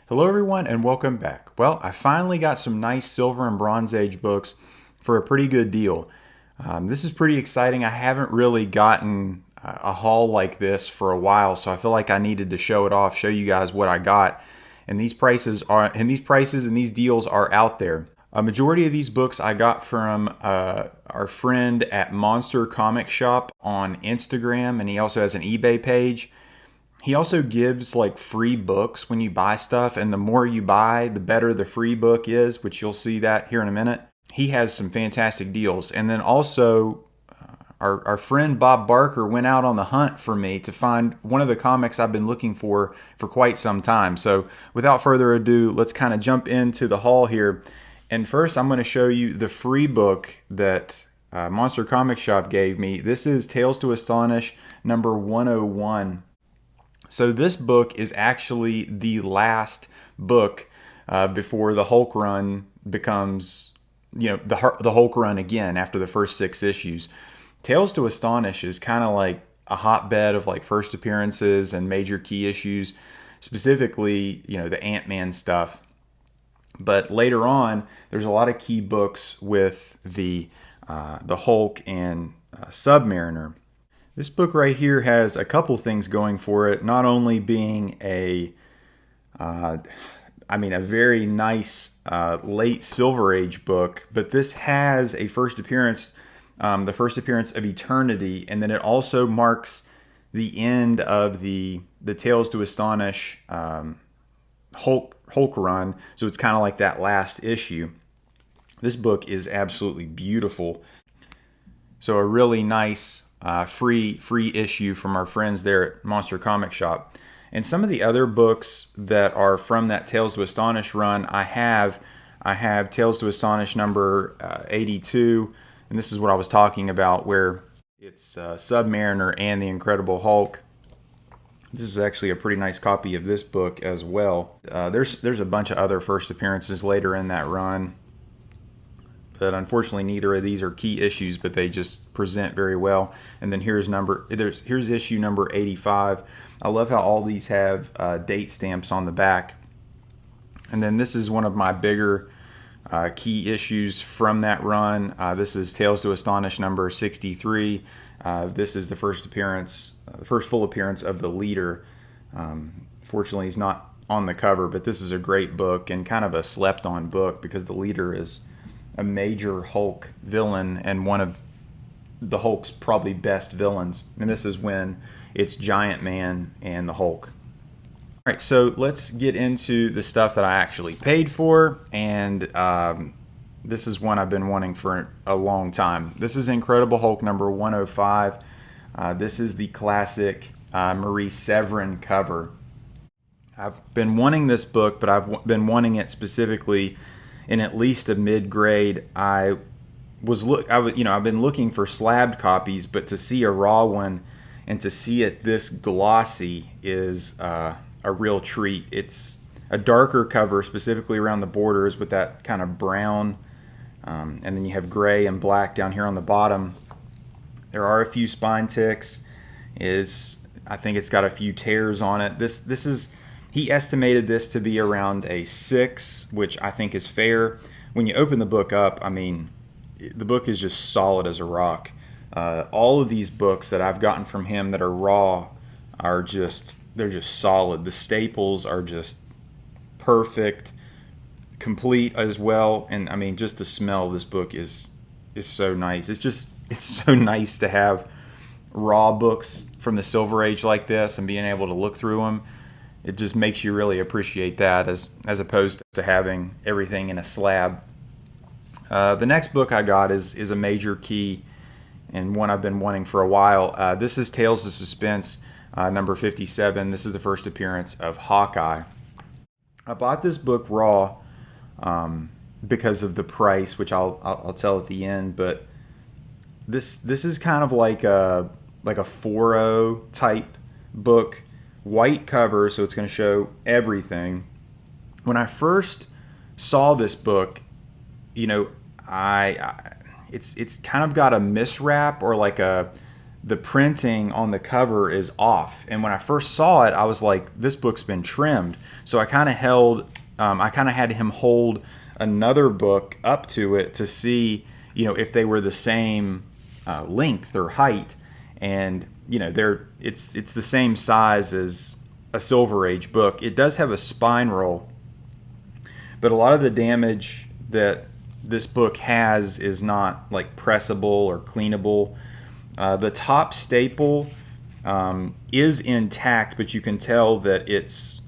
Hello everyone and welcome back. Well, I finally got some nice Silver and Bronze Age books for a pretty good deal. This is pretty exciting. I haven't really gotten a haul like this for a while, so I feel like I needed to show it off, show you guys what I got. And these prices and these deals are out there. A majority of these books I got from our friend at Monster Comic Shop on Instagram, and he also has an eBay page. He also gives like free books when you buy stuff, and the more you buy, the better the free book is, which you'll see that here in a minute. He has some fantastic deals. And then also, our friend Bob Barker went out on the hunt for me to find one of the comics I've been looking for quite some time. So without further ado, let's kind of jump into the haul here. And first, I'm going to show you the free book that Monster Comic Shop gave me. This is Tales to Astonish number 101. So this book is actually the last book before the Hulk run becomes, the Hulk run again after the first 6 issues. Tales to Astonish is kind of like a hotbed of like first appearances and major key issues, specifically, the Ant-Man stuff. But later on, there's a lot of key books with the Hulk and Submariner. This book right here has a couple things going for it, not only being a very nice late Silver Age book, but this has a first appearance, the first appearance of Eternity, and then it also marks the end of the Tales to Astonish Hulk run, so it's kind of like that last issue. This book is absolutely beautiful. So a really nice free issue from our friends there at Monster Comic Shop. And some of the other books that are from that Tales to Astonish run, I have Tales to Astonish number 82, and this is what I was talking about, where it's Submariner and the Incredible Hulk. This is actually a pretty nice copy of this book as well. There's a bunch of other first appearances later in that run, but unfortunately neither of these are key issues, but they just present very well. And then here's issue number 85. I love how all these have date stamps on the back. And then this is one of my bigger key issues from that run. This is Tales to Astonish number 63. This is the first appearance, the first full appearance of the Leader. Fortunately, he's not on the cover, but this is a great book and kind of a slept-on book because the Leader is a major Hulk villain and one of the Hulk's probably best villains. And this is when it's Giant Man and the Hulk. All right, so let's get into the stuff that I actually paid for. And this is one I've been wanting for a long time. This is Incredible Hulk number 105. This is the classic Marie Severin cover. I've been wanting this book, but I've been wanting it specifically in at least a mid-grade. I've been looking for slabbed copies, but to see a raw one and to see it this glossy is a real treat. It's a darker cover, specifically around the borders with that kind of brown, and then you have gray and black down here on the bottom. There are a few spine ticks. I think it's got a few tears on it. He estimated this to be around a 6, which I think is fair. When you open the book up, the book is just solid as a rock. All of these books that I've gotten from him that are raw they're just solid. The staples are just perfect, complete as well. And just the smell of this book is so nice. It's so nice to have raw books from the Silver Age like this and being able to look through them. It just makes you really appreciate that as opposed to having everything in a slab. The next book I got is a major key and one I've been wanting for a while. This is Tales of Suspense number 57. This is the first appearance of Hawkeye. I bought this book raw because of the price, which I'll tell at the end. But this is kind of like a 4.0 type book. White cover, so it's going to show everything. When I first saw this book, it's kind of got a miswrap or like a the printing on the cover is off. And when I first saw it, I was like, this book's been trimmed. So I kind of had him hold another book up to it to see, if they were the same length or height. And, it's the same size as a Silver Age book. It does have a spine roll, but a lot of the damage that this book has is not like pressable or cleanable. The top staple is intact, but you can tell that it's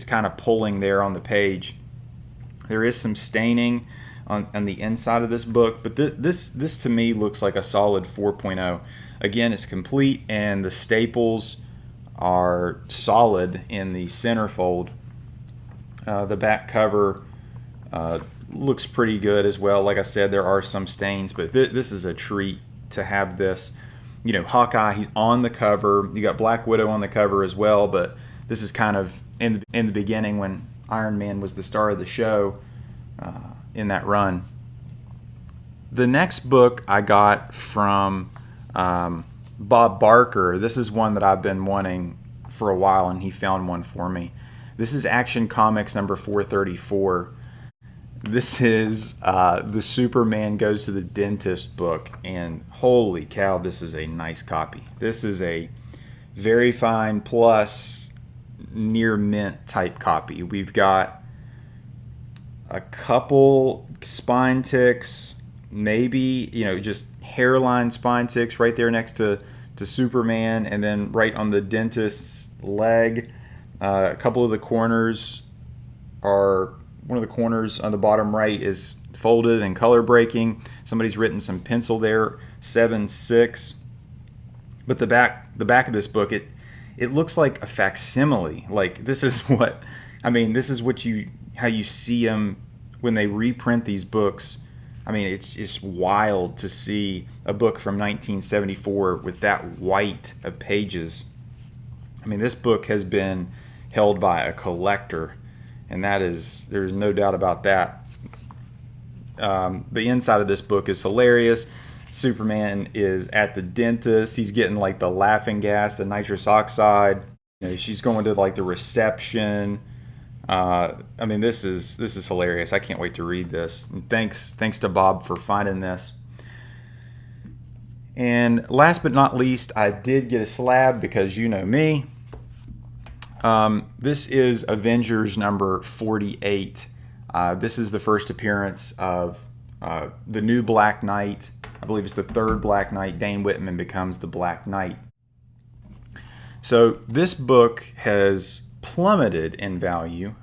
kind of pulling there on the page. There is some staining on the inside of this book, but this to me looks like a solid 4.0. Again, it's complete, and the staples are solid in the centerfold. The back cover looks pretty good as well. Like I said, there are some stains, but this is a treat to have this. Hawkeye, he's on the cover. You got Black Widow on the cover as well, but this is kind of in the beginning when Iron Man was the star of the show in that run. The next book I got from Bob Barker. This is one that I've been wanting for a while, and he found one for me. This is Action Comics number 434. This is the Superman Goes to the Dentist book, and holy cow, this is a nice copy. This is a very fine plus near mint type copy. We've got a couple spine ticks, maybe, just hairline spine ticks right there next to Superman, and then right on the dentist's leg. A couple of the corners are, one of the corners on the bottom right is folded and color breaking. Somebody's written some pencil there, 7/6. But the back of this book, it looks like a facsimile. Like this is how you see them when they reprint these books. It's just wild to see a book from 1974 with that white of pages. This book has been held by a collector, and there's no doubt about that. The inside of this book is hilarious. Superman is at the dentist. He's getting like the laughing gas, the nitrous oxide. She's going to like the reception. This is hilarious. I can't wait to read this. And thanks to Bob for finding this. And last but not least, I did get a slab because you know me. This is Avengers number 48. This is the first appearance of the new Black Knight. I believe it's the third Black Knight. Dane Whitman becomes the Black Knight. So this book has plummeted in value.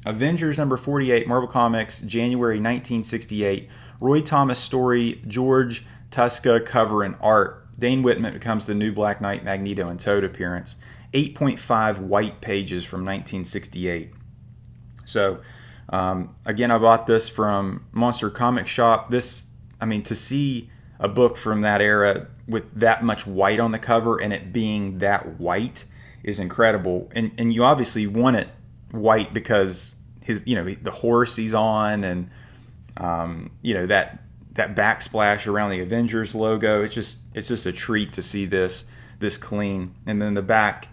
Avengers number 48, Marvel Comics, January 1968. Roy Thomas story, George Tuska cover and art. Dane Whitman becomes the new Black Knight, Magneto and Toad appearance. 8.5 white pages from 1968. So, again, I bought this from Monster Comic Shop. To see a book from that era with that much white on the cover and it being that white is incredible. And you obviously want it white because the horse he's on and that backsplash around the Avengers logo. It's just a treat to see this clean. And then the back,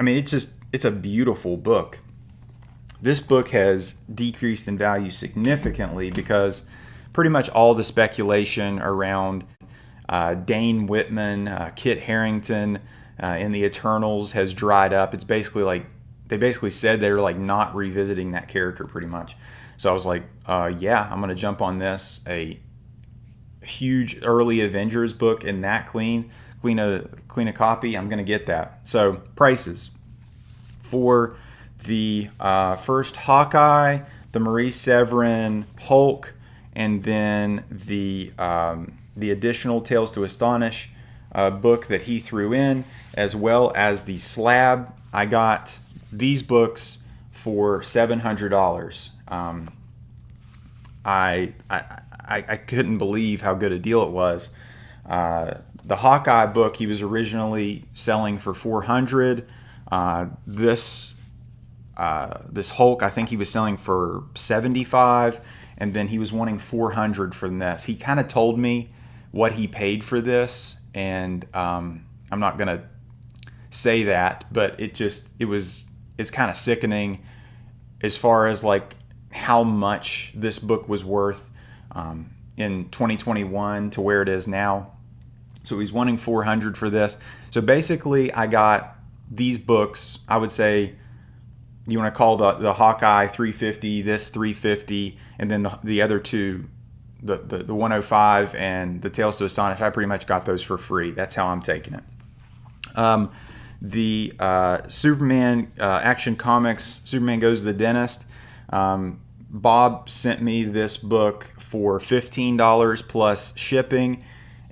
it's a beautiful book. This book has decreased in value significantly because pretty much all the speculation around Dane Whitman, Kit Harington in the Eternals has dried up. It's basically like they basically said they're like not revisiting that character pretty much. So I was like, yeah, I'm going to jump on this. A huge early Avengers book in that clean a copy. I'm going to get that. So prices for the first Hawkeye, the Marie Severin Hulk, and then the additional Tales to Astonish book that he threw in, as well as the slab. I got these books for $700. I couldn't believe how good a deal it was. The Hawkeye book he was originally selling for $400. This Hulk I think he was selling for $75, and then he was wanting $400 for this. He kind of told me what he paid for this, and I'm not gonna say that, but it's kind of sickening as far as like how much this book was worth in 2021 to where it is now. So he's wanting $400 for this. So basically, I got these books. I would say you want to call the Hawkeye $350, this $350, and then the other two, the 105 and the Tales to Astonish. I pretty much got those for free. That's how I'm taking it. The Superman Action Comics, Superman Goes to the Dentist. Bob sent me this book for $15 plus shipping,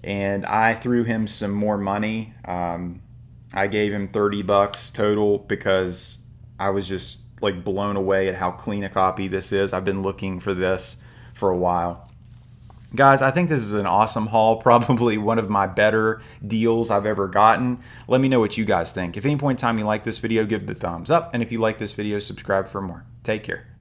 and I threw him some more money. I gave him $30 total because I was just like blown away at how clean a copy this is. I've been looking for this for a while. Guys, I think this is an awesome haul, probably one of my better deals I've ever gotten. Let me know what you guys think. If at any point in time you like this video, give it a thumbs up. And if you like this video, subscribe for more. Take care.